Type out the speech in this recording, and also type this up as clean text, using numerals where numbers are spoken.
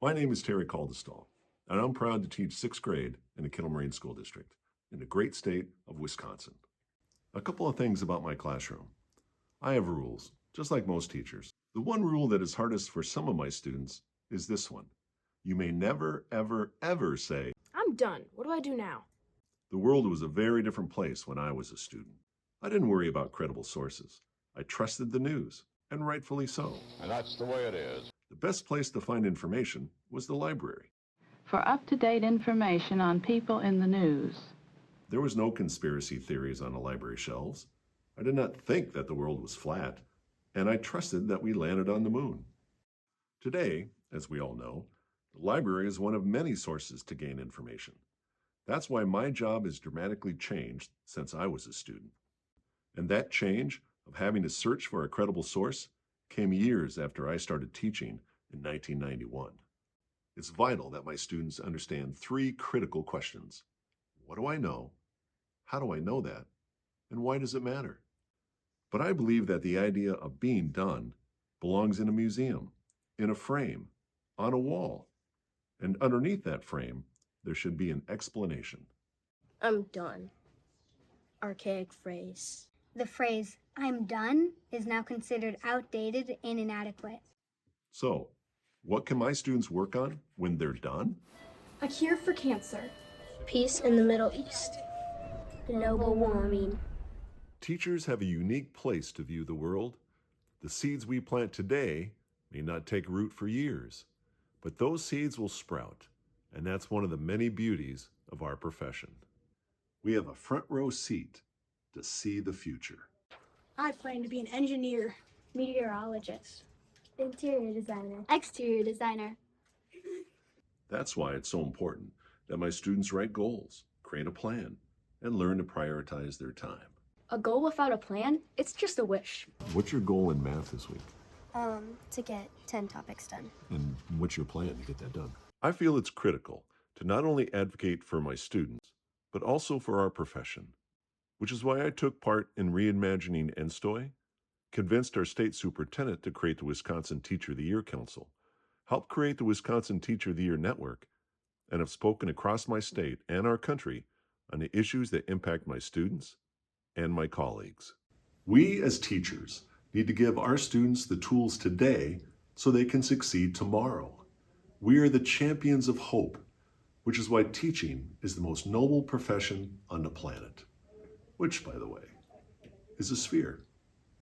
My name is Terry Kaldhusdal, and I'm proud to teach 6th grade in the Kittle Marine School District in the great state of Wisconsin. A couple of things about my classroom. I have rules, just like most teachers. The one rule that is hardest for some of my students is this one. You may never, ever, ever say, "I'm done. What do I do now?" The world was a very different place when I was a student. I didn't worry about credible sources. I trusted the news, and rightfully so. And that's the way it is. The best place to find information was the library. For up-to-date information on people in the news. There was no conspiracy theories on the library shelves. I did not think that the world was flat, and I trusted that we landed on the moon. Today, as we all know, the library is one of many sources to gain information. That's why my job has dramatically changed since I was a student. And that change of having to search for a credible source came years after I started teaching in 1991. It's vital that my students understand 3 critical questions. What do I know? How do I know that? And why does it matter? But I believe that the idea of being done belongs in a museum, in a frame, on a wall. And underneath that frame, there should be an explanation. I'm done. Archaic phrase. The phrase, "I'm done," is now considered outdated and inadequate. So, what can my students work on when they're done? A cure for cancer. Peace in the Middle East. Global warming. Teachers have a unique place to view the world. The seeds we plant today may not take root for years, but those seeds will sprout, and that's one of the many beauties of our profession. We have a front row seat to see the future. I plan to be an engineer, Meteorologist. Interior designer. Exterior designer. That's why it's so important that my students write goals, create a plan, and learn to prioritize their time. A goal without a plan, it's just a wish. What's your goal in math this week? To get 10 topics done. And what's your plan to get that done? I feel it's critical to not only advocate for my students, but also for our profession, which is why I took part in reimagining NSTOY, convinced our state superintendent to create the Wisconsin Teacher of the Year Council, helped create the Wisconsin Teacher of the Year Network, and have spoken across my state and our country on the issues that impact my students and my colleagues. We as teachers need to give our students the tools today so they can succeed tomorrow. We are the champions of hope, which is why teaching is the most noble profession on the planet, which, by the way, is a sphere.